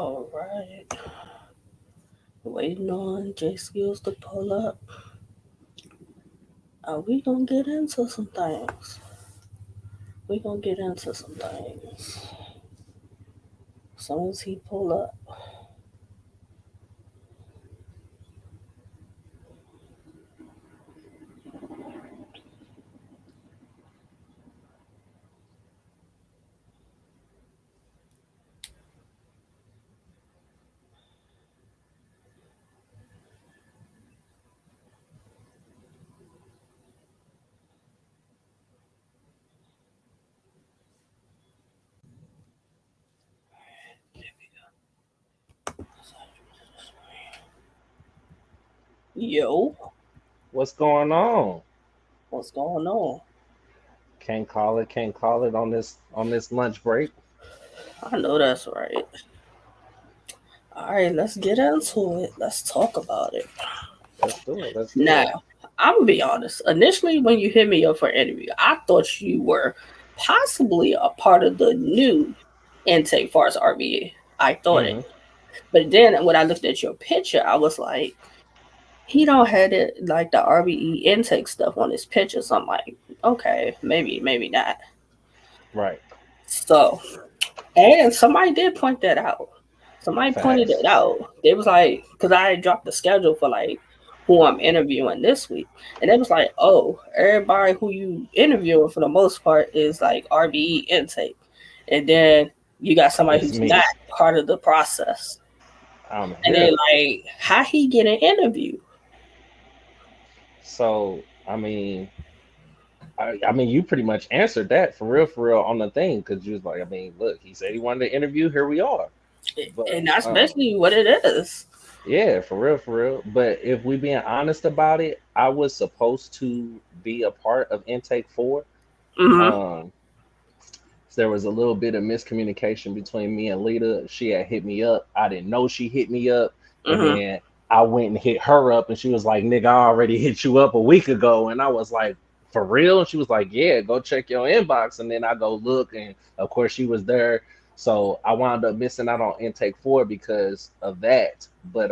All right. Waiting on J Skillz to pull up. We gonna get into some things. We gonna get into some things. As soon as he pull up. Yo, What's going on? what's going on? Can't call it on this lunch break. I know that's right. All right, let's get into it. Let's talk about it. Let's do it. Let's do Now, it. I'm gonna be honest. Initially, when you hit me up for an interview, I thought you were possibly a part of the new intake for as RBA. I thought it, Hmm. but then when I looked at your picture, I was like, he don't had it like the RBE intake stuff on his picture. So I'm like, okay, maybe not. Right. So, and somebody did point that out. Somebody pointed Facts. it out. They was like, because I had dropped the schedule for like who I'm interviewing this week, and it was like, oh, everybody who you interviewing for the most part is like RBE intake, and then you got somebody It's who's not me. part of the process, I'm and then here. like, how he get an interview? So I mean, you pretty much answered that for real on the thing because you was like, I mean, look, he said he wanted to interview. Here we are. But And that's basically what it is. yeah, for real. But if we being honest about it, I was supposed to be a part of intake 4. Mm-hmm. Um, So there was a little bit of miscommunication between me and Lita. She had hit me up. I didn't know she hit me up. And Mm-hmm. then I went and hit her up and she was like, nigga, I already hit you up a week ago. And I was like, for real? And she was like, yeah, go check your inbox. And then I go look and of course she was there. So I wound up missing out on intake 4 because of that. But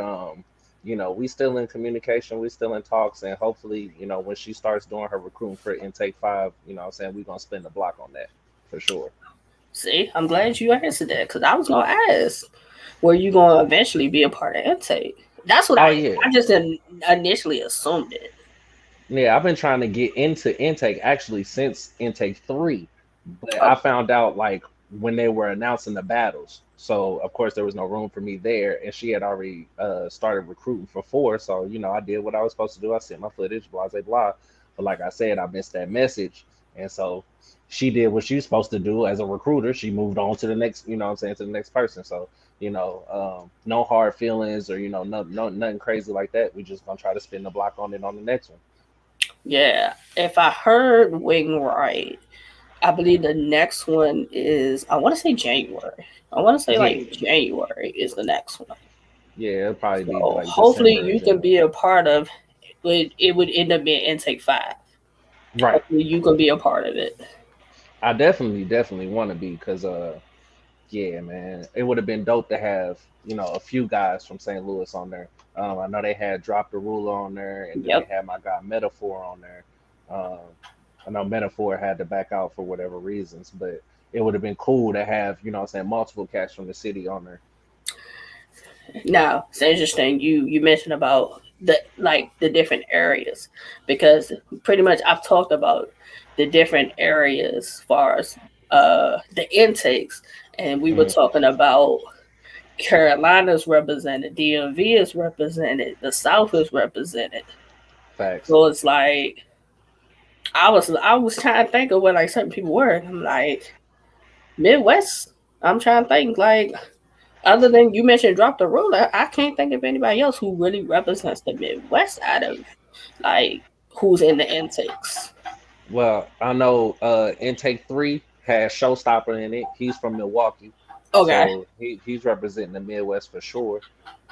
we still in communication, we still in talks, and hopefully, when she starts doing her recruiting for intake 5, what I'm saying, we're gonna spin the block on that for sure. See, I'm glad you answered that because I was gonna ask, were you gonna eventually be a part of intake? That's what Oh I yeah, just initially assumed it. yeah. I've been trying to get into intake actually since intake 3, but Oh, I found out like when they were announcing the battles. So of course there was no room for me there, and she had already started recruiting for 4. So I did what I was supposed to do. I sent my footage, blah blah blah. But like I said, I missed that message, and so she did what she's supposed to do as a recruiter. She moved on to the next, what I'm saying, to the next person. So no hard feelings or nothing crazy like that. We just gonna try to spin the block on it on the next one. yeah. If I heard Wing right, I believe the next one is I want to say January. I want to say like Yeah, January is the next one. yeah, it'll probably be So like hopefully December or you can January. be a part of. It would end up being intake 5. Right. Hopefully you can be a part of it. I definitely want to be because yeah, man, it would have been dope to have a few guys from St. Louis on there. I know they had dropped the ruler on there, and then they Yep. had my guy Metaphor on there. Um, I know Metaphor had to back out for whatever reasons, but it would have been cool to have what I'm saying, multiple cats from the city on there. Now it's interesting. You mentioned about the different areas because pretty much I've talked about the different areas as far as the intakes, and we were Hmm. talking about Carolina's represented, DMV is represented, the South is represented. Facts. So it's like I was trying to think of what like certain people were. I'm like Midwest. I'm trying to think like other than you mentioned drop the ruler, I can't think of anybody else who really represents the Midwest out of like who's in the intakes. Well, I know intake 3 has Showstopper in it. He's from Milwaukee, Okay. so he's representing the Midwest for sure.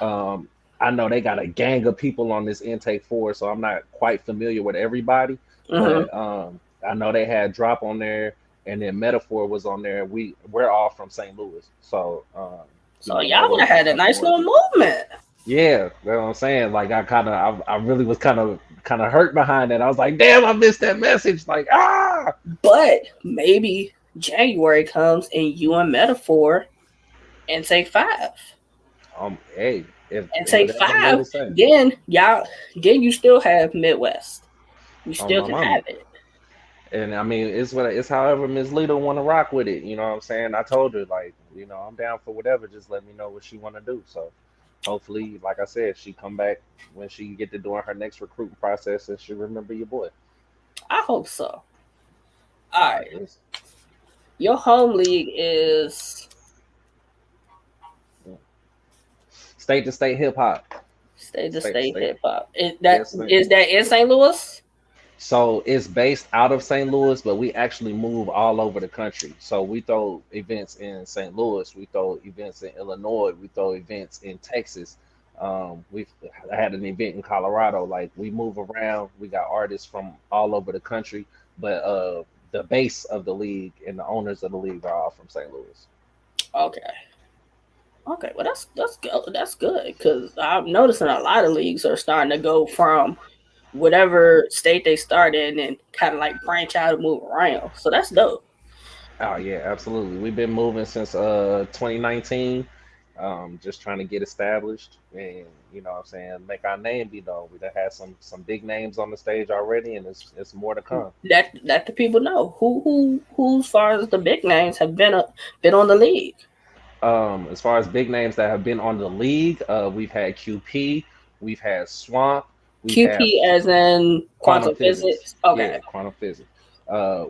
Um, I know they got a gang of people on this intake 4, so I'm not quite familiar with everybody, Mm-hmm. but I know they had Drop on there, and then Metaphor was on there. We're all from St. Louis, so So y'all would have had a nice little movement. Yeah, that's what I'm saying. Like I really was kind of hurt behind that. I was like, damn, I missed that message. Like, ah. But maybe January comes and you and Metaphor and take five. Hey, if And take whatever the five, Lord say, then you still have Midwest. You on still my can mama. have it. And I mean, it's however Miss Lita want to rock with it. You know what I'm saying? I told her like, I'm down for whatever. Just let me know what she want to do. So hopefully, like I said, she come back when she get to doing her next recruiting process and she remember your boy. I hope so. All Nah, right. Your home league is state to state hip hop. state to State to state state. hip hop. Yes, ma'am. Is that in St. Louis? So it's based out of St. Louis, but we actually move all over the country. So we throw events in St. Louis, we throw events in Illinois, we throw events in Texas. We've had an event in Colorado. Like we move around. We got artists from all over the country, but the base of the league and the owners of the league are all from St. Louis. Okay. Okay. Well, that's good. That's good because I'm noticing a lot of leagues are starting to go from whatever state they start in and kind of like branch out and move around. So that's dope. Oh yeah, absolutely. We've been moving since 2019, just trying to get established and what I'm saying, make our name be known. We done had some big names on the stage already, and it's more to come. Let the people know who as far as the big names have been on the league. As far as big names that have been on the league, we've had QP, we've had Swamp, we've had QP as in Quantum quantum Physics. physics. Okay. Yeah, Quantum Physics.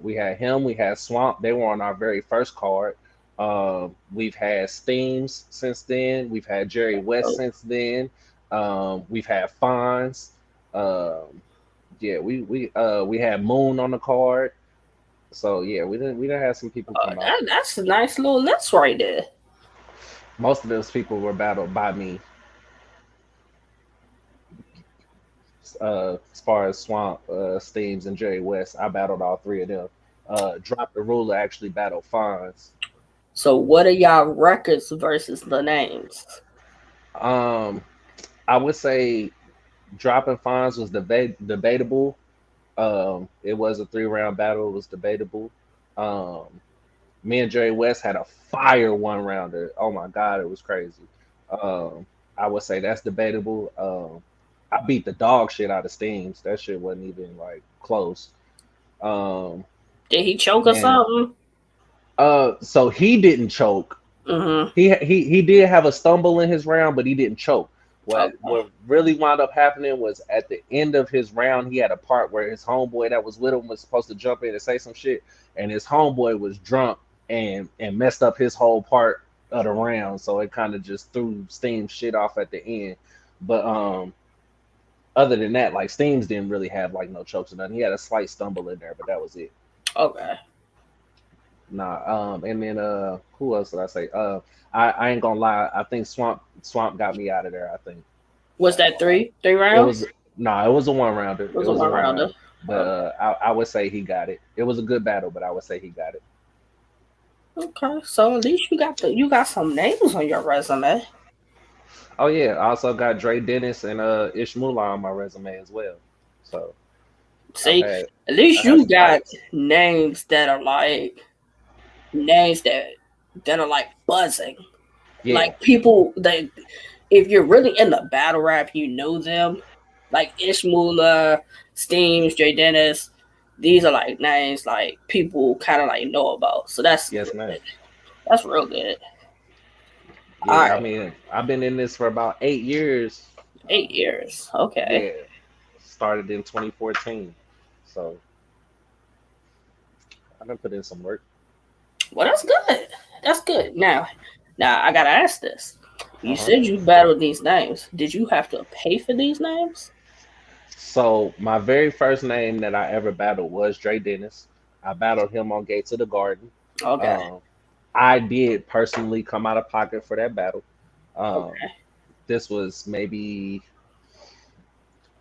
We had him. We had Swamp. They were on our very first card. We've had Steams since then. We've had Jerry West So, since then. We've had Fonz. Yeah, we had Moon on the card. So yeah, we didn't have some people come out. that's a nice little list right there. Most of those people were battled by me. As far as Swamp, Steams, and Jerry West, I battled all three of them. Drop the Ruler actually battled Fonz. So what are y'all records versus the names? Um, I would say dropping Fonz was debatable. It was a 3 round battle. It was debatable. Um, Me and Jerry West had a fire 1 rounder. Oh my god, it was crazy. Um, I would say that's debatable. I beat the dog shit out of Steams. That shit wasn't even like close. Um, Did he choke or and something? so he didn't choke. Mm-hmm. He did have a stumble in his round, but he didn't choke. What Okay. what really wound up happening was at the end of his round, he had a part where his homeboy that was with him was supposed to jump in and say some shit, and his homeboy was drunk and messed up his whole part of the round. So it kind of just threw Steam shit off at the end. But other than that, like Steams didn't really have like no chokes or nothing. He had a slight stumble in there, but that was it. Okay. Nah, and then who else did I say? I ain't gonna lie, I think Swamp got me out of there, I think. Was I ain't that gonna lie. three It was rounds? nah, it was a 1 rounder. It It was a was a one one rounder. rounder. But Okay. I would say he got it. It was a good battle, but I would say he got it. Okay. So at least you got some names on your resume. Oh yeah, I also got Dre Dennis and Ishmula on my resume as well. So I've See, had at least I had you some got fights. names that are like names that are like buzzing. Yeah. Like people that if you're really in the battle rap, you know them. Like Ishmula, Steams, Jay Dennis. These are like names like people kind of like know about. So that's Yes, good. ma'am. That's real good. All Yeah, I right, mean, I've been in this for about 8 years. 8 years. Okay. Yeah, started in 2014. So I've been putting in some work. Well, that's good. That's good. Now I gotta ask this. You Uh-huh. said you battled these names. Did you have to pay for these names? So my very first name that I ever battled was Dre Dennis. I battled him on Gates of the Garden. Okay. Um, I did personally come out of pocket for that battle. Um, Okay. this was maybe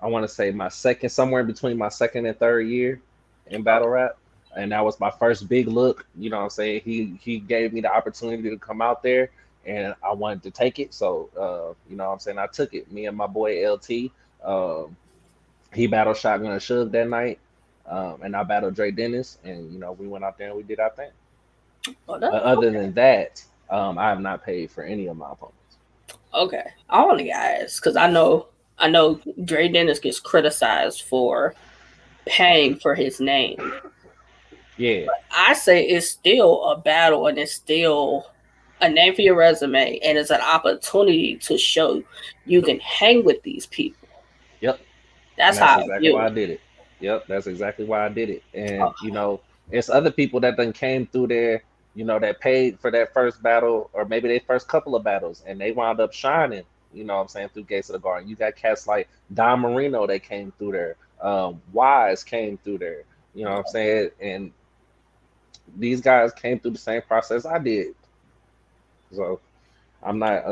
I want to say my second, somewhere in between my second and third year in battle rap. And that was my first big look. You know what I'm saying? He gave me the opportunity to come out there and I wanted to take it. So you know what I'm saying, I took it. Me and my boy LT, um, he battled Shotgun and Suge that night, and I battled Dre Dennis, and you know we went out there and we did our thing. Oh, that, But other than that, I have not paid for any of my opponents. okay. I want to ask because I know Dre Dennis gets criticized for paying for his name. Yeah, I say it's still a battle and it's still a name for your resume and it's an opportunity to show you can hang with these people. yep. And That's that's how I exactly view why I it. did it. Yep, that's exactly why I did it. Oh, And you know, it's other people that then came through there, you know, that paid for that first battle or maybe their first couple of battles and they wound up shining, you know what I'm saying, through Gates of the Garden. You got cats like Don Marino that came through there. Wise came through there. You know what I'm saying? And these guys came through the same process I did. So I'm not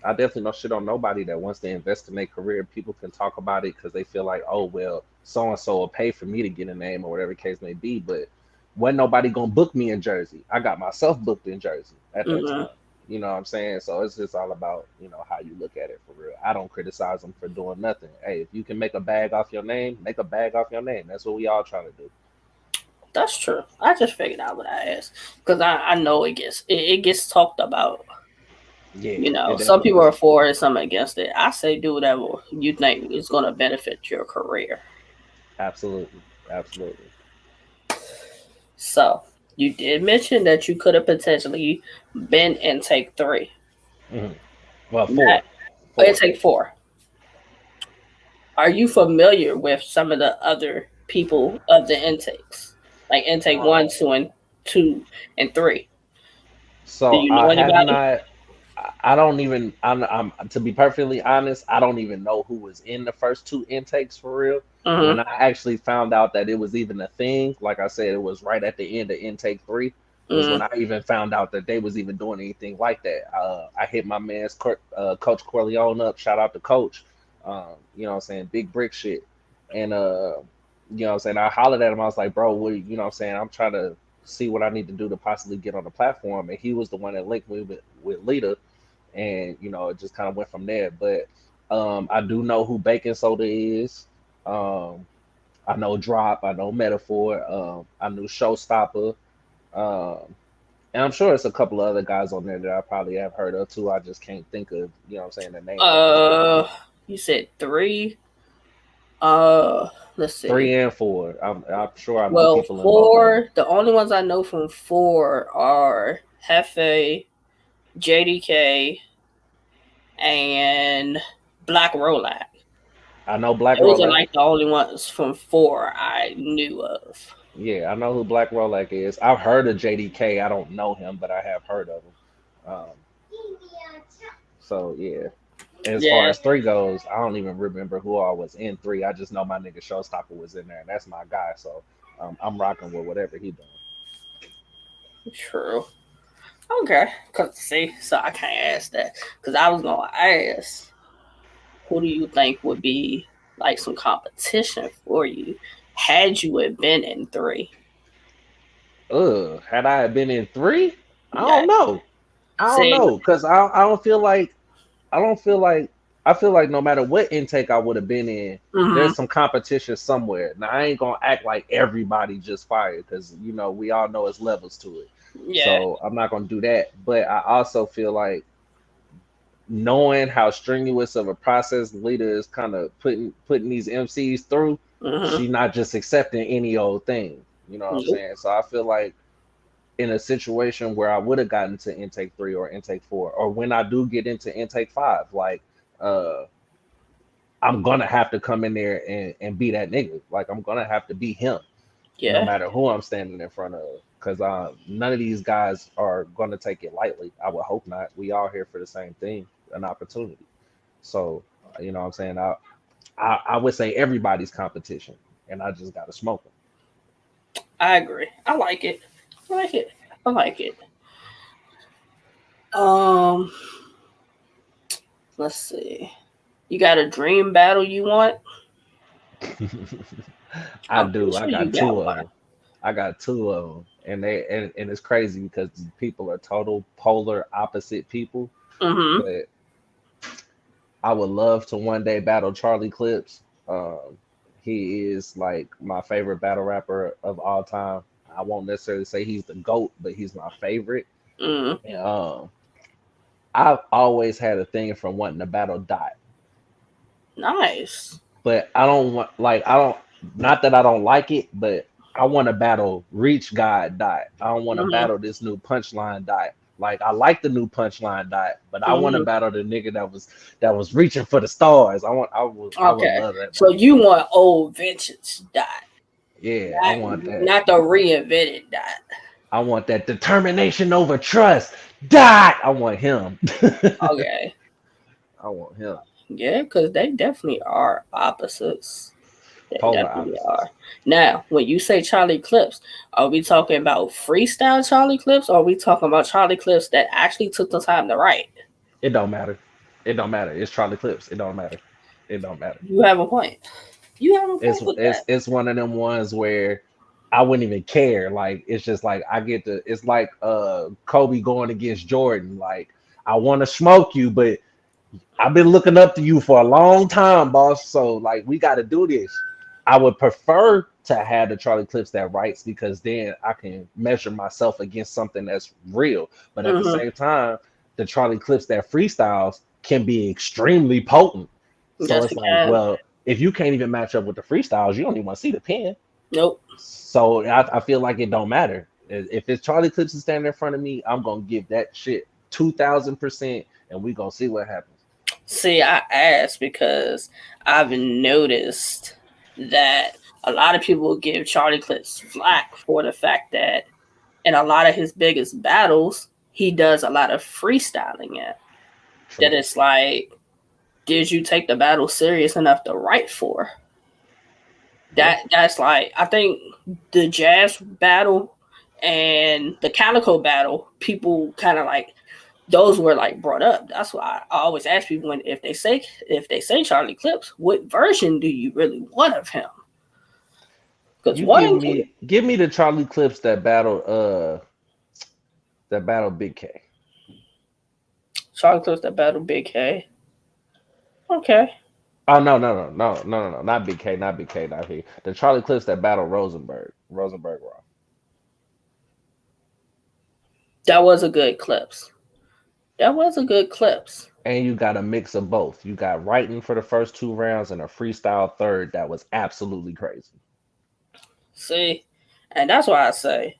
I definitely don't shit on nobody that wants to invest in their career. People can talk about it because they feel like, oh well, so and so will pay for me to get a name or whatever the case may be. But wasn't nobody gonna book me in Jersey. I got myself booked in Jersey at that mm-hmm. time. You know what I'm saying? So it's just all about, you know, how you look at it for real. I don't criticize them for doing nothing. Hey, if you can make a bag off your name, make a bag off your name. That's what we all trying to do. That's true. I just figured out what I asked because I know it gets talked about. Yeah, You know, it some definitely people are does. for it, some against it. I say do whatever you think is going to benefit your career. Absolutely. Absolutely. So you did mention that you could have potentially been in take three, Hmm. Well, not four. Four. intake four. Are you familiar with some of the other people of the intakes, like intake Um, one, two, and three? Do So you I know have anybody? not. I don't even. I'm to be perfectly honest. I don't even know who was in the first two intakes for real. When Mm-hmm. I actually found out that it was even a thing, like I said, it was right at the end of intake three. Was when Mm-hmm. I even found out that they was even doing anything like that. I hit my man's Coach Corleone up. Shout out to Coach. You know what I'm saying? Big brick shit. And you know what I'm saying? I hollered at him. I was like, bro, what, you know what I'm saying? I'm trying to see what I need to do to possibly get on the platform. And he was the one that linked me with Lita. And, you know, it just kind of went from there. But I do know who Baking Soda is. Um, I know Drop. I know Metaphor. I knew Showstopper. Um, and I'm sure it's a couple of other guys on there that I probably have heard of too. I just can't think of, you know what I'm saying, the names at the top of my Uh, head. you said three. Uh, let's see. Three and four. I'm sure I know Well, people in both of them. four. The only ones I know from four are Hefe, JDK, and Black Rolak. I know Black Those are Roller. like the only ones from four I knew of. Yeah, I know who Black Rolak is. I've heard of JDK. I don't know him, but I have heard of him. So yeah. As far Yeah, as three goes, I don't even remember who all was in three. I just know my nigga Showstopper was in there, and that's my guy. So I'm rocking with whatever he doing. true. Okay, cause see, so I can't ask that because I was gonna ask, who do you think would be like some competition for you had you had been in three? Had I been in three, I Yeah, don't know. I don't see, know because I don't feel like I don't feel like I feel like no matter what intake I would have been in, mm-hmm. there's some competition somewhere. Now I ain't gonna act like everybody just fired because you know we all know it's levels to it. Yeah, So I'm not gonna do that. But I also feel like knowing how strenuous of a process Lita is kind of putting these MCs through, mm-hmm. she not just accepting any old thing. You know what I'm Nope. saying? So I feel like in a situation where I would have gotten to intake three or intake four, or when I do get into intake five, like uh I'm gonna have to come in there and be that nigga. Like I'm gonna have to be him, no Yeah, matter who I'm standing in front of. Because none of these guys are gonna take it lightly. I would hope not. We all here for the same thing, an opportunity. So you know what I'm saying. I would say everybody's competition, and I just gotta smoke them. I agree. I like it. I like it. I like it. Um, let's see. You got a dream battle you want? I I'm pretty do. I sure you got got two of one. them. I got two of them, and it's crazy because people are total polar opposite people. Mm-hmm. But I would love to one day battle Charlie Clips. He is like my favorite battle rapper of all time. I won't necessarily say he's the GOAT, but he's my favorite. Mm. And, I've always had a thing from wanting to battle Dot, Nice. but I don't want like I don't not that I don't like it, but I want to battle Reach God Dot. I don't want to Mm-hmm. battle this new Punchline Dot. Like I like the new Punchline Dot, but I want to Mm-hmm. battle the nigga that was reaching for the stars. I would Okay. love that So battle. you want old vintage Dot, Yeah, I not want that. not the reinvented Dot. I want that determination over trust. Dot. I want him. Okay. I want him. Yeah, because they definitely are opposites. They Polar definitely opposites. are. Now, when you say Charlie Clips, are we talking about freestyle Charlie Clips, or are we talking about Charlie Clips that actually took the time to write? It don't matter. It don't matter. It's Charlie Clips. It don't matter. It don't matter. You have a point. You have a It's point with it's that. it's one of them ones where I wouldn't even care. Like it's just like I get to. It's like Kobe going against Jordan. Like I want to smoke you, but I've been looking up to you for a long time, boss. So like we got to do this. I would prefer to have the Charlie Clips that writes because then I can measure myself against something that's real. But at the Hmm. same time, the Charlie Clips that freestyles can be extremely potent. So Yes, it's we like, can. well, if you can't even match up with the freestyles, you don't even want to see the pen. Nope. So I feel like it don't matter. If it's Charlie Clips is standing in front of me, I'm gonna give that shit 2,000%, and we gonna see what happens. See, I asked because I've noticed that a lot of people give Charlie Clips flack for the fact that in a lot of his biggest battles, he does a lot of freestyling in. That True. it's like, did you take the battle serious enough to write for? Yeah. That's like, I think the jazz battle and the Calico battle, people kind of like those were like brought up. That's why I always ask people when if they say Charlie Clips, what version do you really want of him? Because You one give me the Charlie Clips that battle Big K. Charlie Clips that battle Big K. Okay. Oh no, not Big K, not Big K, not here. The Charlie Clips that battle Rosenberg Raw. That was a good clips. That was a good clips. And you got a mix of both. You got writing for the first two rounds and a freestyle third that was absolutely crazy. See? And that's why I say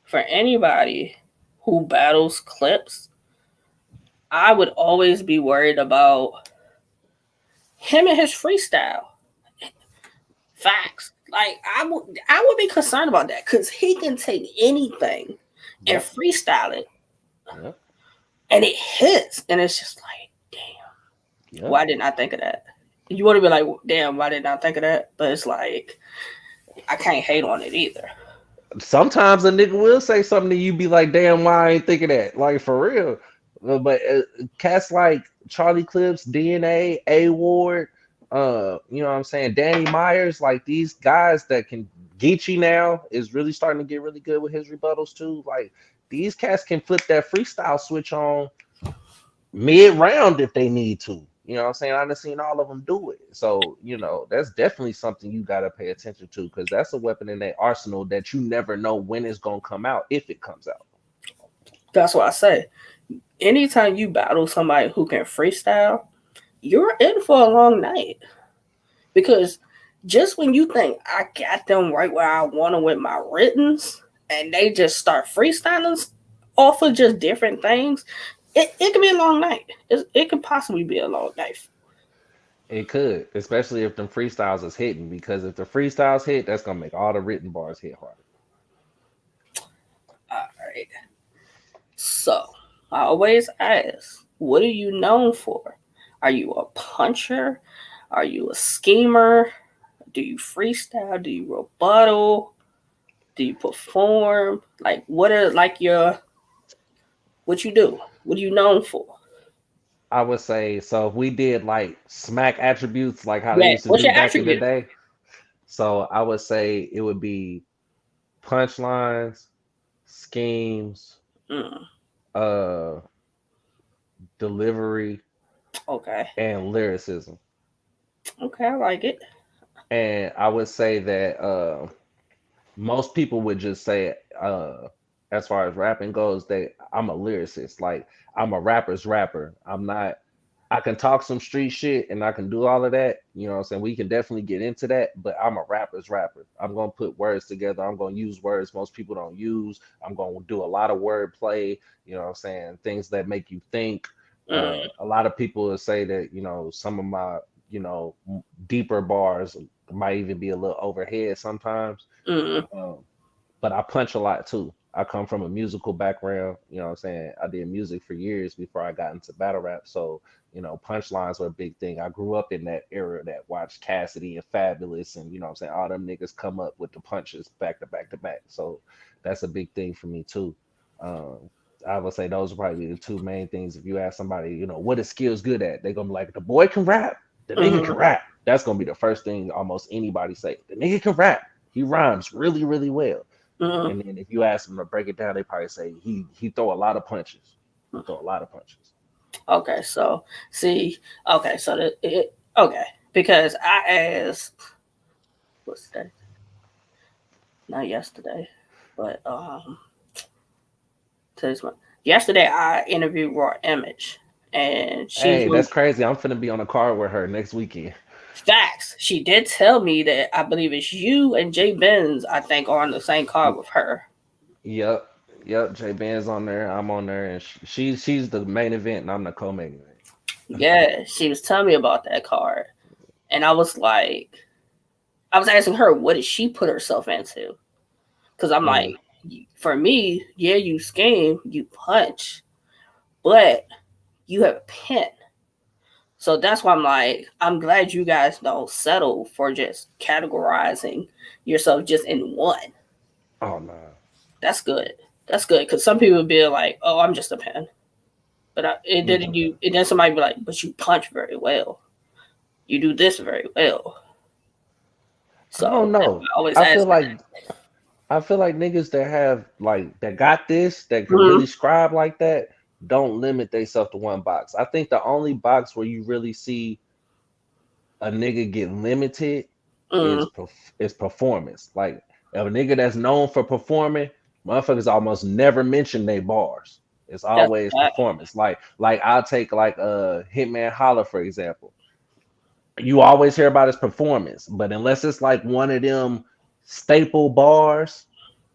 for anybody who battles clips, I would always be worried about him and his freestyle. Facts. Like I would be concerned about that because he can take anything and Yep, freestyle it yep, and it hits. And it's just like, damn, yep. why didn't I think of that? You want to be like, damn, why didn't I think of that? But it's like I can't hate on it either. Sometimes a nigga will say something to you, be like, "Damn, why I ain't thinking that?" Like for real. But cats like Charlie Clips, DNA, A Ward, you know what I'm saying, Danny Myers, like these guys that can Geechee now is really starting to get really good with his rebuttals too. Like these cats can flip that freestyle switch on mid round if they need to. You know what I'm saying? I've seen all of them do it. So, you know, that's definitely something you got to pay attention to because that's a weapon in their arsenal that you never know when it's going to come out if it comes out. That's what I say. Anytime you battle somebody who can freestyle, you're in for a long night. Because just when you think I got them right where I want them with my writtens, and they just start freestyling off of just different things, it can be a long night. It could possibly be a long night. It could, especially if them freestyles is hitting because if the freestyles hit, that's going to make all the written bars hit harder. All right. So I always ask, what are you known for? Are you a puncher? Are you a schemer? Do you freestyle? Do you rebuttal? Do you perform? Like what are like your what you do? What are you known for? I would say, so if we did like smack attributes, like how they Yeah. used to What's do your back in the attribute? day, so I would say it would be punchlines, schemes, Mm. uh, delivery, Okay. and lyricism. Okay, I like it. And I would say that most people would just say, as far as rapping goes, that I'm a lyricist. Like I'm a rapper's rapper. I'm not. I can talk some street shit and I can do all of that. You know what I'm saying? We can definitely get into that, but I'm a rapper's rapper. I'm gonna put words together. I'm gonna use words most people don't use. I'm gonna do a lot of word play. You know what I'm saying? Things that make you think. Mm. A lot of people will say that some of my deeper bars might even be a little overhead sometimes. Mm. Um, but I punch a lot too. I come from a musical background, you know what I'm saying? I did music for years before I got into battle rap. So, punchlines were a big thing. I grew up in that era that watched Cassidy and Fabulous and what I'm saying, all them niggas come up with the punches back to back to back. So that's a big thing for me too. Um, I would say those are probably the two main things. If you ask somebody, what is Skillz good at? They're gonna be like, the boy can rap, the nigga can Mm. rap. That's gonna be the first thing almost anybody say. The nigga can rap. He rhymes really, really well. Mm. And then if you ask them to break it down, they probably say he throw a lot of punches. He throw a lot of punches. Okay, so see, okay, so okay, because I asked, what's that? Not yesterday, but today's one. Yesterday I interviewed Raw Image, and she's Hey, one that's crazy. I'm finna be on a car with her next weekend. facts. She did tell me that I believe it's you and Jay Benz. I think are on the same car with her. Yep, yep. Jay Ben's on there. I'm on there, and she's the main event, and I'm the co-main event. Yeah, she was telling me about that card, and I was like, I was asking her, what did she put herself into? Because I'm Mm. like, for me, yeah, you scheme, you punch, but you have a pen. So that's why I'm like, I'm glad you guys don't settle for just categorizing yourself just in one. Oh no. That's good. That's good because some people would be like, "Oh, I'm just a pen," but and then somebody be like, "But you punch very well. You do this very well." I don't So that's why know. I always I feel ask her like I feel like niggas that have like that got this that that. can really scribe like that don't limit themselves to one box. I think the only box where you really see a nigga get limited Mm-hmm. is performance. Like if a nigga that's known for performing, motherfuckers almost never mention they bars. It's That's always that. performance. Like I'll take like Hitman Holler for example. You always hear about his performance, but unless it's like one of them staple bars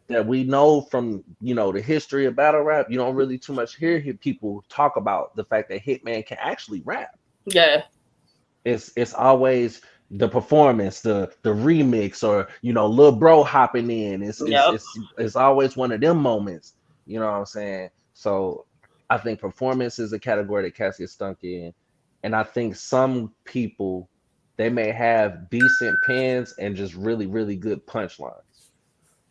that we know from the history of battle rap, you don't really too much hear people talk about the fact that Hitman can actually rap. Yeah. It's always the performance, the remix, or little bro hopping in. Yep. It's always one of them moments. You know what I'm saying? So I think performance is a category that Cassie is stunk in, and I think some people they may have decent pens and just really really good punchlines.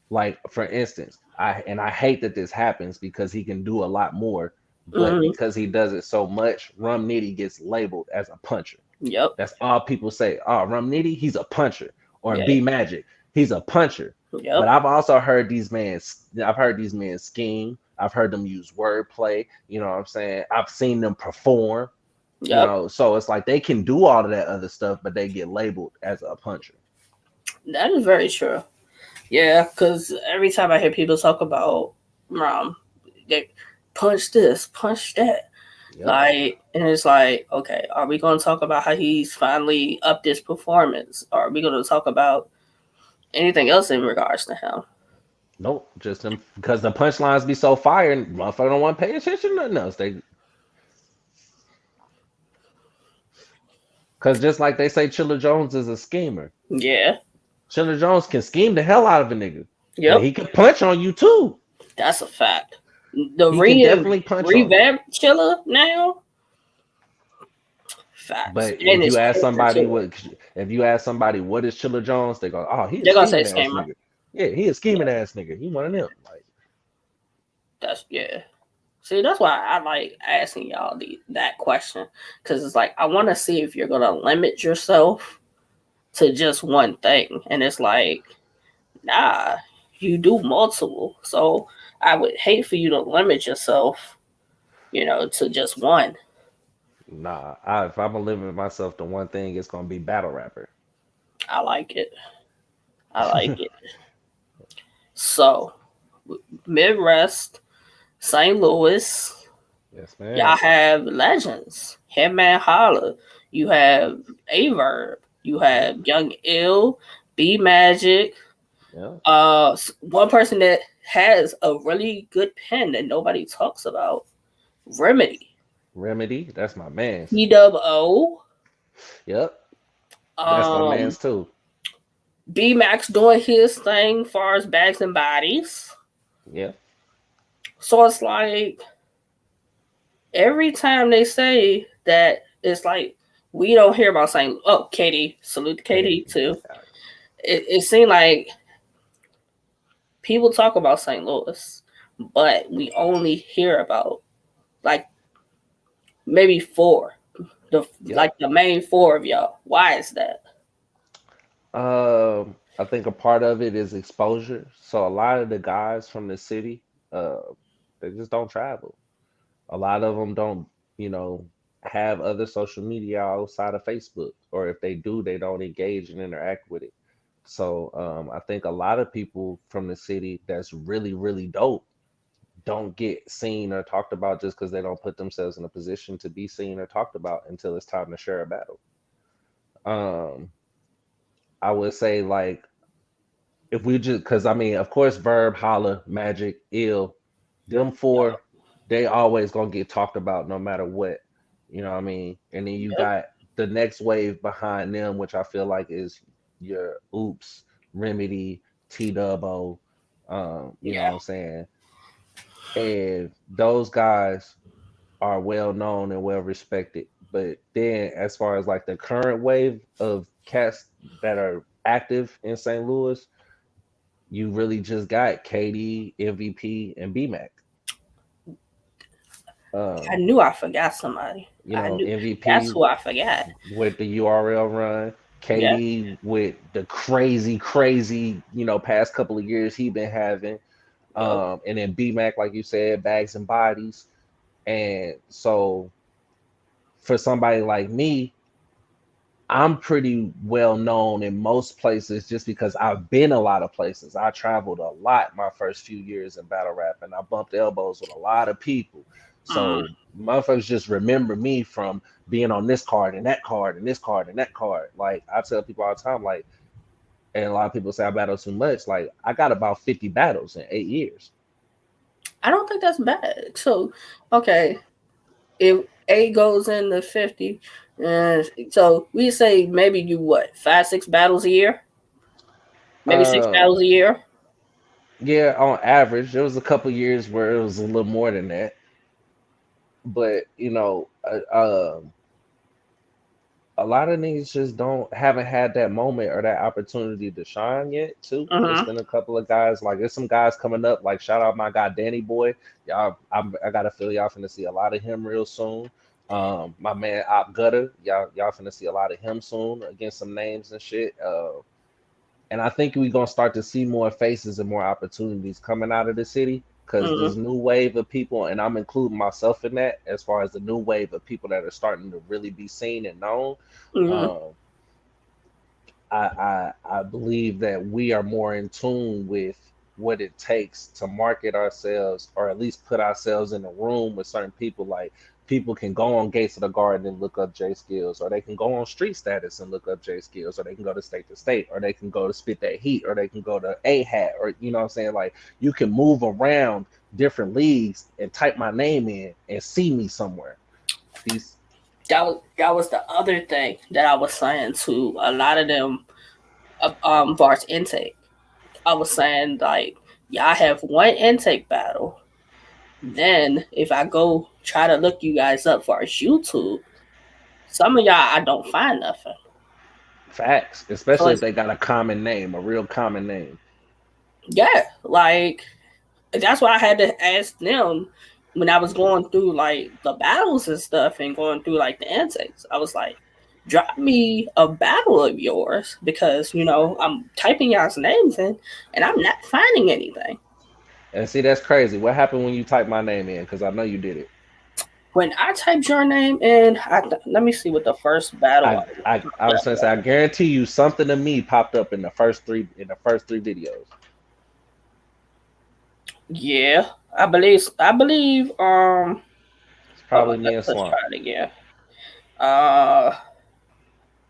Like for instance, I hate that this happens because he can do a lot more, but Mm-hmm. because he does it so much, Rum Nitty gets labeled as a puncher. Yep. That's all people say. Oh, Rum Nitty, he's a puncher. Or Yeah. B Magic, he's a puncher. But Yep. I've also heard I've heard these men scheme. I've heard them use wordplay. You know what I'm saying? I've seen them perform. Yep. So it's like they can do all of that other stuff, but they get labeled as a puncher. That is very true. Yeah, because every time I hear people talk about they punch this, punch that, Yep. like, and it's like, okay, are we going to talk about how he's finally upped his performance? Or are we going to talk about anything else in regards to him? Nope. Just them because the punchlines be so fire and motherfucker don't want to pay attention to nothing else. Because just like they say Chilla Jones is a schemer. Yeah. Chilla Jones can scheme the hell out of a nigga. But Yep. he can punch on you too. That's a fact. The He can definitely punch on you. revamp Chilla now, facts, But and it's quicker too. if you ask somebody what is Chilla Jones, they go, oh, he a They're gonna say scheming ass scammer. nigga. Yeah, he a scheming ass nigga. He one of them. Like, That's yeah. See, that's why I like asking y'all that question because it's like I want to see if you're gonna limit yourself to just one thing, and it's like, nah. you do multiple. So I would hate for you to limit yourself, to just one. Nah, if I'm gonna limit myself to one thing, it's gonna be battle rapper. I like it. I like it. So Midwest, St. Louis, Yes, y'all man. have legends. Hitman Holla. You have Averb. You Yep. have Young Ill, B Magic. Yeah. One person that has a really good pen that nobody talks about, Remedy. Remedy, that's my man's. PWO. Yep, that's my Um, man's too. B Max doing his thing far as bags and bodies. Yeah. So it's like every time they say that, it's like we don't hear about saying, oh, KD, salute to Katie. KD too. It seemed like people talk about St. Louis, but we only hear about like maybe four, Yep. the main four of y'all. Why is that? I think a part of it is exposure. So a lot of the guys from the city, uh, they just don't travel. A lot of them don't, you know, have other social media outside of Facebook, or if they do, they don't engage and interact with it. So I think a lot of people from the city that's really, really dope don't get seen or talked about just because they don't put themselves in a position to be seen or talked about until it's time to share a battle. Um, I would say like if we just because I mean, of course, Verb, Holla, Magic, Ill, them four, they always gonna get talked about no matter what. You know what I mean? And then you Yep. got the next wave behind them, which I feel like is your Oops, Remedy, T Dubbo, you know what Yeah. I'm saying? And those guys are well known and well respected. But then as far as like the current wave of cats that are active in St. Louis, you really just got KD, MVP, and BMAC. I Um, knew I forgot somebody. you I know, knew that's MVP who I forgot. with the URL run, Yeah. KD with the crazy, crazy, past couple of years he been having. Yep. And then BMAC, like you said, bags and bodies. And so for somebody like me, I'm pretty well known in most places just because I've been a lot of places. I traveled a lot my first few years in battle rap and I bumped elbows with a lot of people. Mm. So motherfuckers just remember me from being on this card and that card and this card and that card. Like I tell people all the time, like, and a lot of people say I battle too much. Like I got about 50 battles in 8 years. I don't think that's bad. So, okay, if A goes into 50, so we say maybe you what, 5, 6 battles a year, maybe six Um, battles a year. yeah, on average, there was a couple years where it was a little more than that. But a lot of niggas just haven't had that moment or that opportunity to shine yet too. It's Mm-hmm. been a couple of guys, like there's some guys coming up, like shout out my guy Danny Boy. Y'all, I gotta feel y'all finna see a lot of him real soon. My man Op Gutter, y'all finna see a lot of him soon against some names and shit. And I think we're gonna start to see more faces and more opportunities coming out of the city because Mm-hmm. this new wave of people, and I'm including myself in that, as far as the new wave of people that are starting to really be seen and known. Mm-hmm. Um, I believe that we are more in tune with what it takes to market ourselves or at least put ourselves in a room with certain people. Like people can go on Gates of the Garden and look up J Skillz, or they can go on Street Status and look up J Skillz, or they can go to state, or they can go to Spit That Heat, or they can go to A Hat, or you know what I'm saying? Like you can move around different leagues and type my name in and see me somewhere. These That was the other thing that I was saying to a lot of them, Var's intake. I was saying like, yeah, I have one intake battle. Then if I go try to look you guys up for YouTube, some of y'all I don't find nothing. facts, So especially if it's, they got a common name, a real common name. yeah, like that's why I had to ask them when I was going through like the battles and stuff and going through like the intakes. I was like, drop me a battle of yours because I'm typing y'all's names in and I'm not finding anything. And see, that's crazy. What happened when you typed my name in? Because I know you did it. When I typed your name in, let me see what the first battle I was gonna say, I guarantee you something to me popped up in the first three videos. Yeah, I believe. It's Hold on, probably me and let's Swamp. try it again. Uh,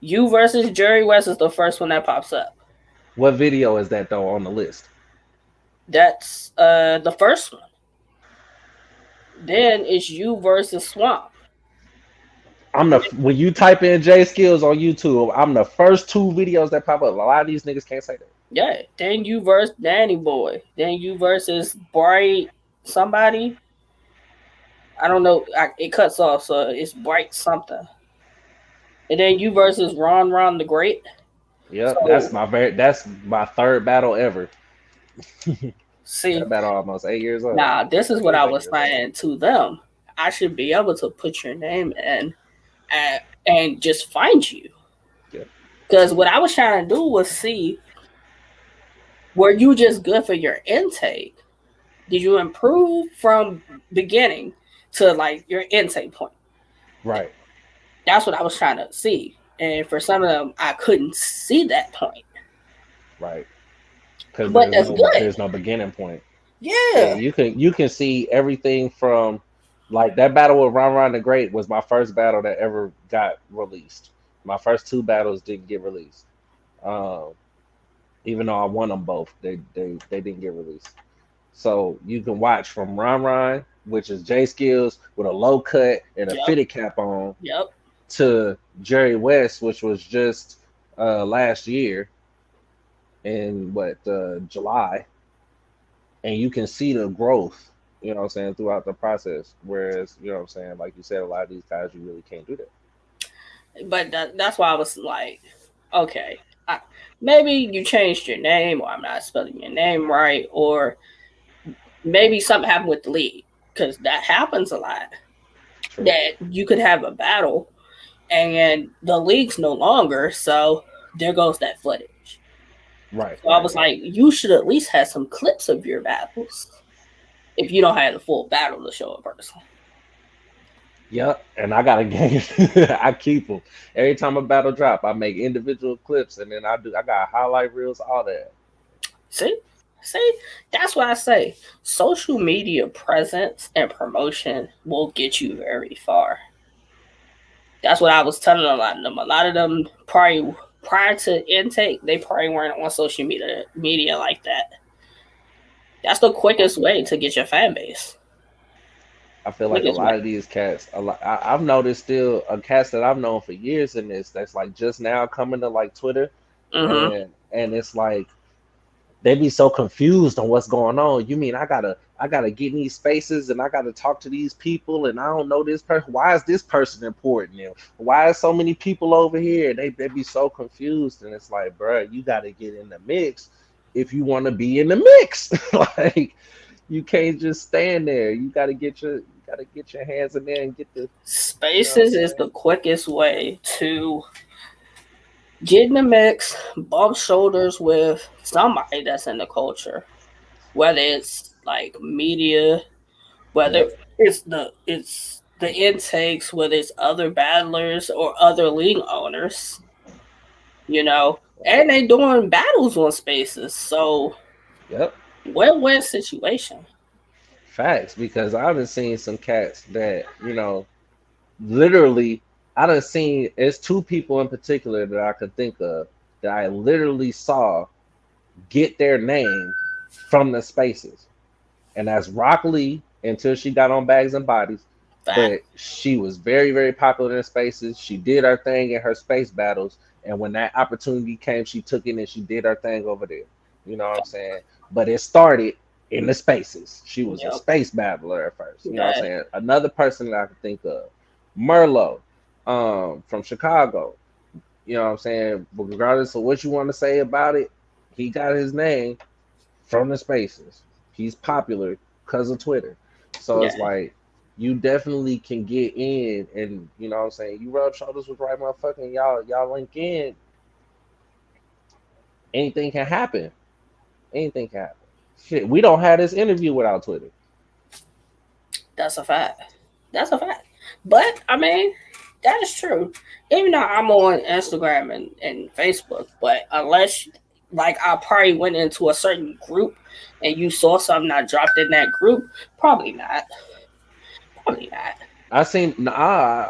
you versus Jerry West is the first one that pops up. What video is that though on the list? That's the first one. Then it's you versus Swamp. When you type in J Skillz on YouTube, I'm the first two videos that pop up. A lot of these niggas can't say that. Yeah. Then you versus Danny Boy. Then you versus Bright somebody. I don't know. It cuts off, so it's Bright something. And then you versus Ron the Great. Yep, So that's my third battle ever. see, That battle almost 8 years old. now this is It what is I eight was years old. saying to them. I should be able to put your name in and just find you. Yep. Because what I was trying to do was see, were you just good for your intake? Did you improve from beginning to like your intake point? Right. That's what I was trying to see. And for some of them, I couldn't see that point. Right. Because But that's good. there's no beginning point. Yeah, Yeah. you can see everything from like that battle with Ron the Great was my first battle that ever got released. My first two battles didn't get released. Um, even though I won them both, they didn't get released. So you can watch from Ron, which is J Skillz with a low cut and a Yep. fitted cap on, Yep. to Jerry West, which was just last year in July, and you can see the growth, what I'm saying, throughout the process. Whereas, what I'm saying, like you said, a lot of these guys you really can't do that. But that's why I was like, okay, maybe you changed your name, or I'm not spelling your name right, or maybe something happened with the league, because that happens a lot. True. That you could have a battle and the league's no longer, so there goes that footage. Right, So I right, was right. like, you should at least have some clips of your battles if you don't have the full battle to show a person. Yep, and I got a game. I keep them every time a battle drop. I make individual clips, and then I got highlight reels, all that. See? See? That's why I say social media presence and promotion will get you very far. That's what I was telling a lot of them. A lot of them probably prior to intake, they probably weren't on social media like that. That's the quickest way to get your fan base. I feel like a Quickest way. lot of these cats. I've noticed still a cats that I've known for years in this. That's like just now coming to like Twitter, Mm-hmm. and it's like they be so confused on what's going on. You mean I gotta get in these spaces and I gotta talk to these people and I don't know this person. Why is this person important? And why is so many people over here? They be so confused, and it's like, bro, you gotta get in the mix if you want to be in the mix. Like you can't just stand there. You gotta get your hands in there and get the, you know what I'm Spaces is saying? the quickest way to get in the mix, bump shoulders with somebody that's in the culture, whether it's like media, whether Yep. it's the intakes, whether it's other battlers or other league owners, and they doing battles on spaces, so Yep. win-win situation. Facts, because I've been seeing some cats that, literally, I done seen, it's two people in particular that I could think of that I literally saw get their name from the spaces. And that's Rock Lee until she got on Bags and Bodies. Fact. But she was very, very popular in spaces. She did her thing in her space battles. And when that opportunity came, she took it and she did her thing over there. You know what I'm saying? But it started in the spaces. She was a Yep. space battler at first. You know what I'm That. saying? Another person that I could think of, Merlot, from Chicago. You know what I'm saying? But regardless of what you want to say about it, he got his name from the spaces. He's popular because of Twitter. So Yeah. it's like you definitely can get in, and you know what I'm saying, you rub shoulders with the right motherfucker and y'all link in, anything can happen. Anything can happen. Shit, we don't have this interview without Twitter. That's a fact. That's a fact. But I mean, that is true. Even though I'm on Instagram and Facebook, but unless like I probably went into a certain group and you saw something I dropped in that group, probably not. Probably not. I seen I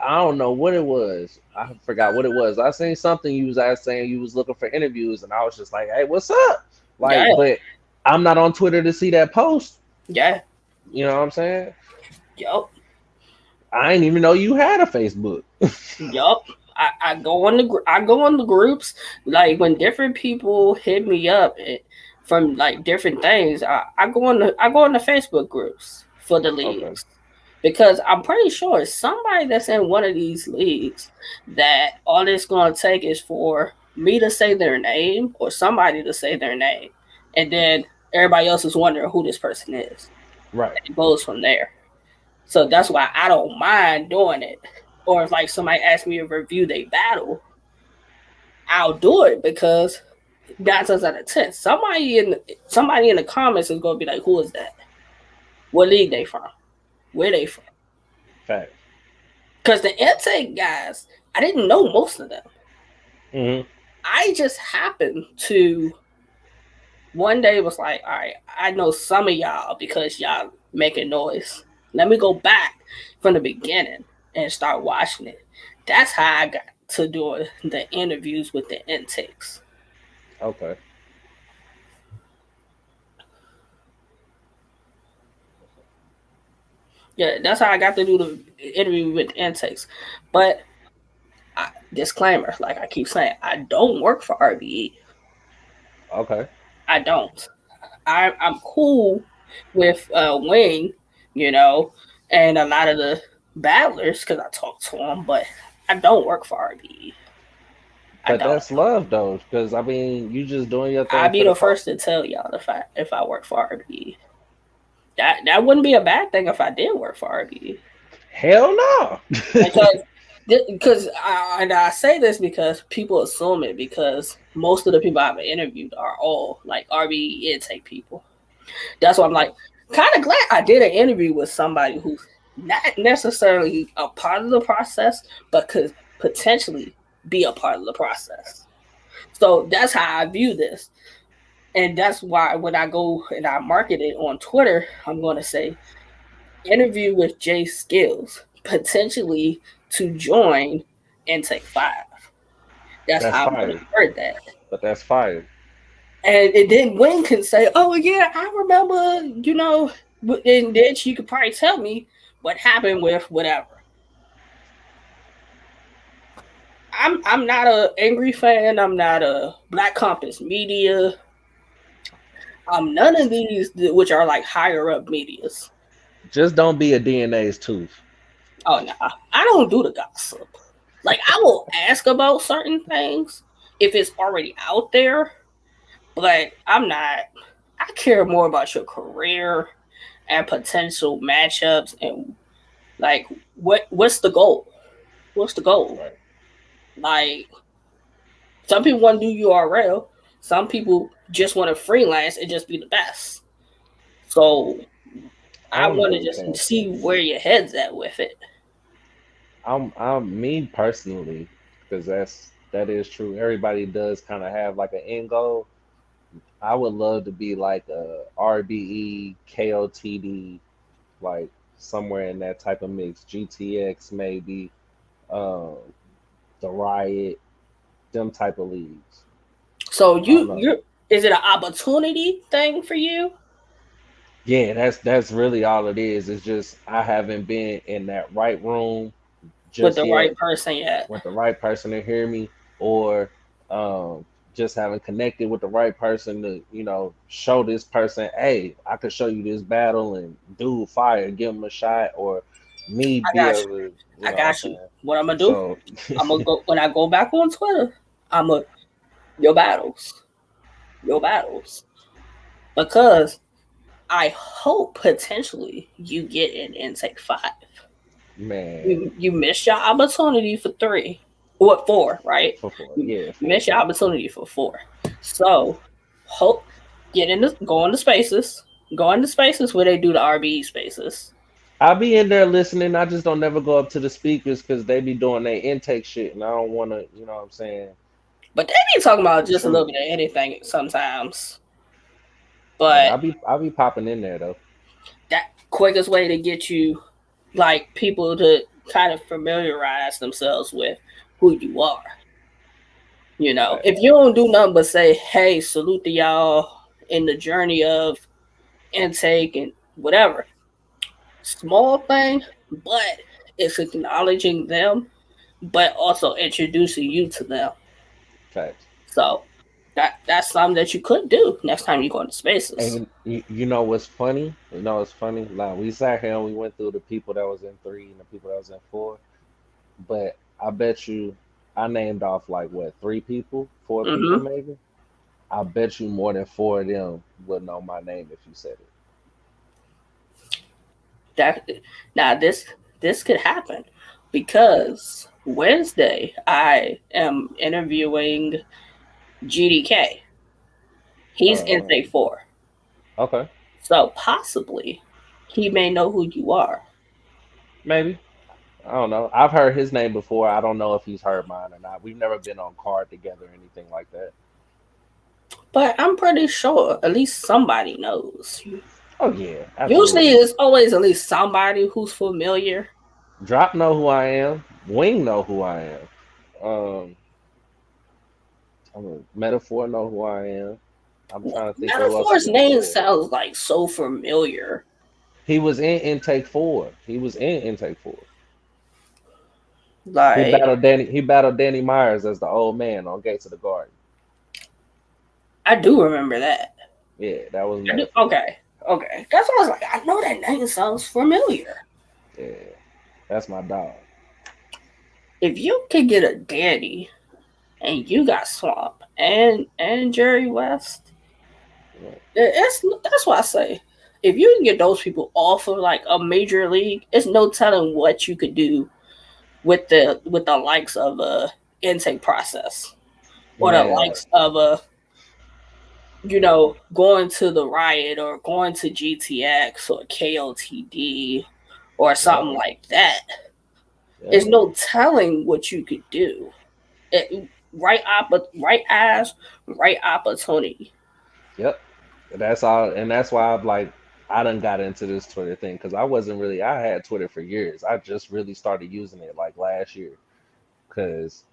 don't know what it was. I forgot what it was. I seen something you was saying you was looking for interviews, and I was just like, hey, what's up? Yeah, Like, but I'm not on Twitter to see that post. yeah, You know what I'm saying? yup, I didn't even know you had a Facebook. yup. I go on I go on the groups like when different people hit me up from like different things. I go on the Facebook groups for the Okay. leagues because I'm pretty sure it's somebody that's in one of these leagues that all it's going to take is for me to say their name or somebody to say their name, and then everybody else is wondering who this person is. Right. It goes from there. So that's why I don't mind doing it. Or if like somebody asks me to review their battle, I'll do it because 9 times out of 10, somebody in the comments is gonna be like, "Who is that? What league they from? Where they from?" Fact. Because the intake guys, I didn't know most of them. Hmm. I just happened to one day was like, "All right, I know some of y'all because y'all making noise. Let me go back from the beginning and start watching it." That's how I got to doing the interviews with the intakes. Okay. Yeah, that's how I got to do the interview with the intakes. But disclaimer, like I keep saying, I don't work for RBE. Okay. I don't. I'm cool with Wing, you know, and a lot of the battlers because I talk to them, but I don't work for RBE. I But don't. that's love though, because I mean, you just doing your I'll thing be for the the cult. first to tell y'all if I work for RBE. That wouldn't be a bad thing if I did work for RBE. Hell no. Because and I say this because people assume it because most of the people I've interviewed are all like RBE intake people. That's why I'm like kind of glad I did an interview with somebody who's not necessarily a part of the process, but could potentially be a part of the process. So that's how I view this. And that's why when I go and I market it on Twitter, I'm going to say interview with Jay Skillz, potentially to join Intake 5. That's That's how I'm going to fire. word that. But that's fire. And then Wayne can say, "Oh yeah, I remember," and then she could probably tell me what happened with whatever. I'm not a angry fan. I'm not a Black Compass Media. I'm none of these which are like higher up medias. Just don't be a DNA's tooth. Oh no, I don't do the gossip. Like I will ask about certain things if it's already out there, but I'm not. I care more about your career and potential matchups and like what's the goal? What's the goal? Right. Like some people want to do URL, some people just want to freelance and just be the best. So I I don't want know to what just that see says. where your head's at with it. I'm me personally, because that is true. Everybody does kind of have like an end goal. I would love to be like a RBE, KOTD, like somewhere in that type of mix. GTX maybe, um, the Riot, them type of leagues. So I don't know. you're is it an opportunity thing for you Yeah, that's really all it is. It's just I haven't been in that right room with just the right yet person yet? with the right person to hear me, or um, just haven't connected with the right person to, show this person, hey, I could show you this battle and dude fire, give him a shot, or me I be got able you. to, you I know what I'm got you. saying? What I'm gonna do? So, I'm gonna go when I go back on Twitter. I'm gonna your battles, your battles, because I hope potentially you get an intake 5. Man, You missed your opportunity for 3. What 4, right? for four, You yeah, four. missed your opportunity for 4. So hope go into spaces. Go into spaces where they do the RBE spaces. I'll be in there listening. I just don't never go up to the speakers because they be doing their intake shit, and I don't want to. You know what I'm saying? But they be talking about just a little Intrude. bit of anything sometimes. But But I'll be popping in there though. that quickest way to get you like people to kind of familiarize themselves with who you are. Right. If you don't do nothing but say, hey, salute to y'all in the journey of intake and whatever, small thing, but it's acknowledging them, but also introducing you to them. Facts. So that's something that you could do next time you go into spaces. And you know what's funny? You know what's funny? Like we sat here and we went through the people that was in 3 and the people that was in 4. But I bet you I named off like what 3 people, 4 people Mm-hmm. maybe. I bet you more than 4 of them would know my name if you said it. That now this could happen because Wednesday I am interviewing GDK. He's Uh, intake 4, okay, so possibly he may know who you are. maybe. I don't know. I've heard his name before. I don't know if he's heard mine or not. We've never been on card together or anything like that. But I'm pretty sure at least somebody knows. Oh yeah, Usually, absolutely. it's always at least somebody who's familiar. Drop know who I am. Wing know who I am. Um, Metaphor know who I am. I'm trying to think who else is Metaphor's in name 4. sounds like so familiar. He was in intake 4. He was in intake 4. He Like battled Danny. He battled Danny Myers as the old man on Gates of the Garden. I do remember that. Yeah, that was I do. Metaphor. Okay. That's what I was like. I know that name sounds familiar. Yeah, that's my dog. If you could get a Danny and you got Swamp and Jerry West, Yeah. that's what I say. If you can get those people off of like a major league, it's no telling what you could do with the likes of a intake process or the Man, likes of a going to the riot or going to GTX or KOTD or yeah, something like that. yeah, There's no telling what you could do. Right eyes, right opportunity. yep. That's all, and that's why I'm like, I done got into this Twitter thing because I wasn't really. I had Twitter for years. I just really started using it like last year because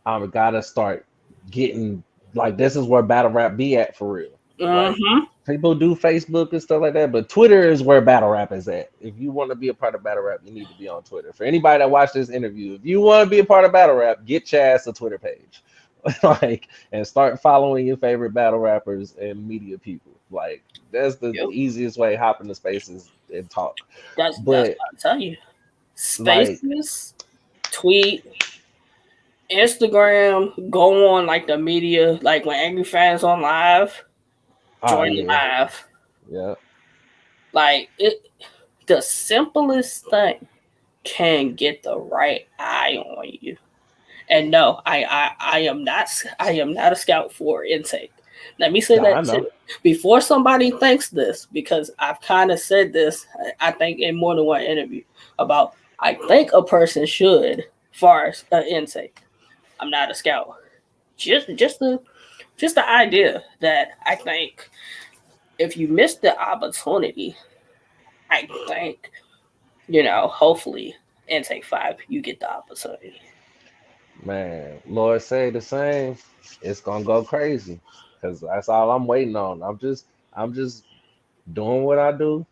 I gotta start getting like this is where battle rap be at for real. Like Mm-hmm. people do Facebook and stuff like that, but Twitter is where battle rap is at. If you want to be a part of battle rap, you need to be on Twitter. For anybody that watched this interview, if you want to be a part of battle rap, get your ass a Twitter page, like, and start following your favorite battle rappers and media people. Like that's the Yep. easiest way. Hop into spaces and talk. That's But what I tell you. like, Spaces, tweet, Instagram, go on like the media, like when Angry Fans on live, oh join yeah, live. yeah, Like it, the simplest thing can get the right eye on you. And no, I am not a scout for intake. Let me say nah, I that too know. before somebody thinks this, because I've kind of said this. I think in more than one interview about I think a person should far as intake. I'm not a scout. Just the idea that I think if you miss the opportunity, I think hopefully intake 5 you get the opportunity. Man, Lord say the same. It's gonna go crazy because that's all I'm waiting on. I'm just doing what I do,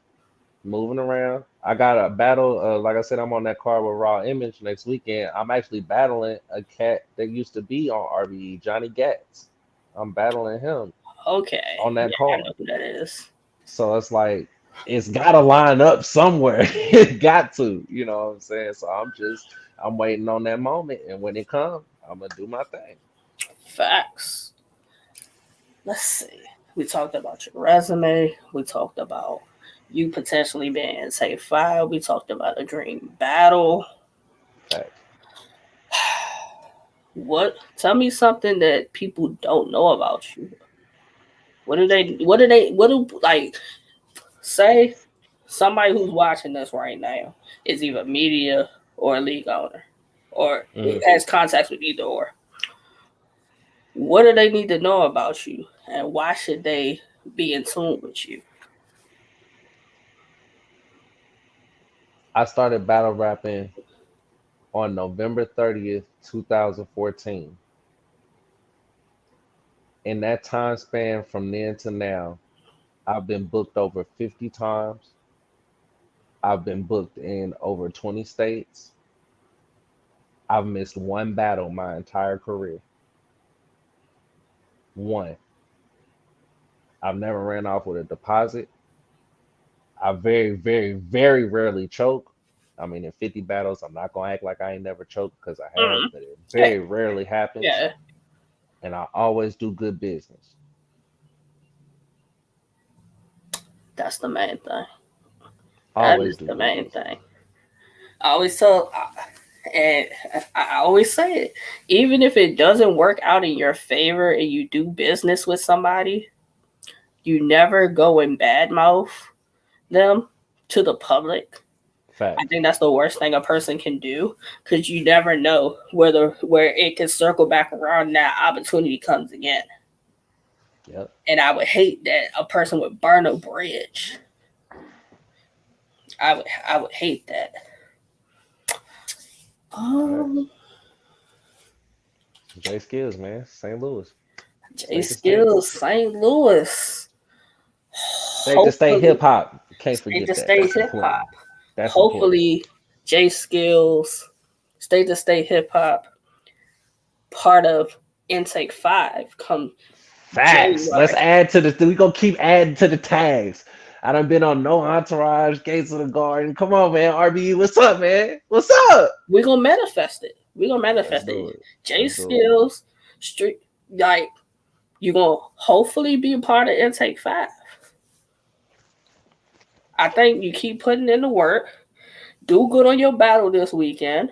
moving around. I got a battle. Like I said, I'm on that card with Raw Image next weekend. I'm actually battling a cat that used to be on RBE, Johnny Gats. I'm battling him Okay, on that yeah, I card. know who that is. So it's like it's gotta line up somewhere. It got to, you know what I'm saying? So I'm waiting on that moment, and when it comes, I'm gonna do my thing. Facts. Let's see. We talked about your resume. We talked about you potentially being in Safe 5. We talked about a dream battle. Facts. What? Tell me something that people don't know about you. What do say somebody who's watching this right now is either media or a league owner or Mm. has contacts with either or. What do they need to know about you and why should they be in tune with you? I started battle rapping on November 30th, 2014. In that time span from then to now, I've been booked over 50 times. I've been booked in over 20 states. I've missed one battle my entire career. One. I've never ran off with a deposit. I very, very, very rarely choke. I mean, in 50 battles, I'm not gonna act like I ain't never choked because I have, Mm, but it yeah, very rarely happens. yeah, And I always do good business. that's the main thing. That Always is do the good main business. thing. I always tell, and I always say it, even if it doesn't work out in your favor and you do business with somebody, you never go and badmouth them to the public. I Facts. think that's the worst thing a person can do because you never know where it can circle back around and that opportunity comes again. Yep. And I would hate that a person would burn a bridge. I would hate that. Facts. Um, J Skills, man. St. Louis. J State to state. Skillz, St. Louis. State to state Hopefully, hip hop. Can't state forget to that. state That's hip important. hop. That's important. Hopefully, J Skillz, state to state hip hop, part of Intake 5 come Facts. Let's January. add to the. We gonna keep adding to the tags. I done been on No Entourage, Gates of the Garden. Come on, man. RBE, what's up, man? What's up? We're gonna manifest it. We're gonna Let's manifest do it. it. J Let's do it. Skillz, street like you're gonna hopefully be a part of Intake 5. I think you keep putting in the work. Do good on your battle this weekend.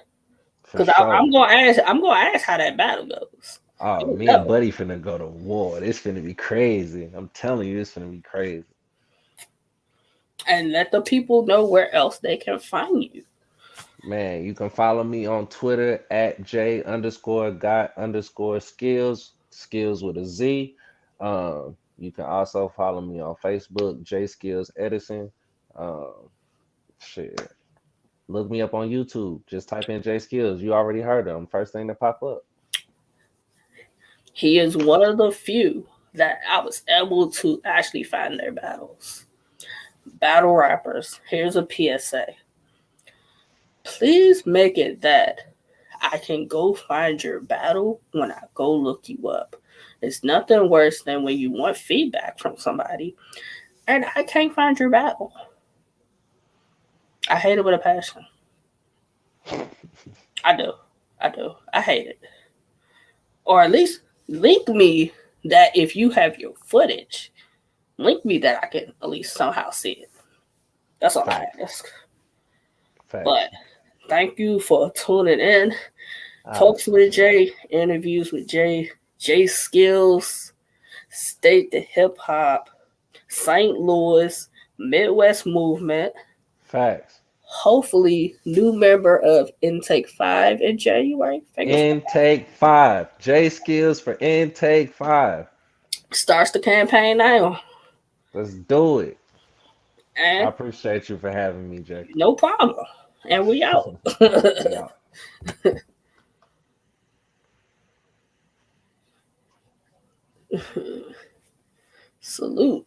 For Cause sure. I'm gonna ask. I'm gonna ask how that battle goes. Oh, You me and know. Buddy finna go to war. This finna be crazy. I'm telling you, this finna be crazy. And let the people know where else they can find you. Man, you can follow me on Twitter at J underscore got underscore skills, skills with a Z. You can also follow me on Facebook, J Skills Edison. Um, shit. Look me up on YouTube. Just type in J Skills. You already heard them. First thing to pop up. He is one of the few that I was able to actually find their battles. Battle rappers. Here's a PSA. Please make it that I can go find your battle when I go look you up. It's nothing worse than when you want feedback from somebody and I can't find your battle. I hate it with a passion. I do. I do. I hate it. Or at least link me that if you have your footage, link me that I can at least somehow see it. That's all I Facts. ask. But Facts. thank you for tuning in. I Talks with appreciate Jay, interviews with Jay, Jay Skillz, State the Hip Hop, St. Louis, Midwest Movement. it. Facts. Hopefully, new member of Intake 5 in January. Fingers Intake 5. J Skills for Intake 5. starts the campaign now. Let's do it. I And appreciate you for having me, Jay. no problem. And we out. We out. Salute.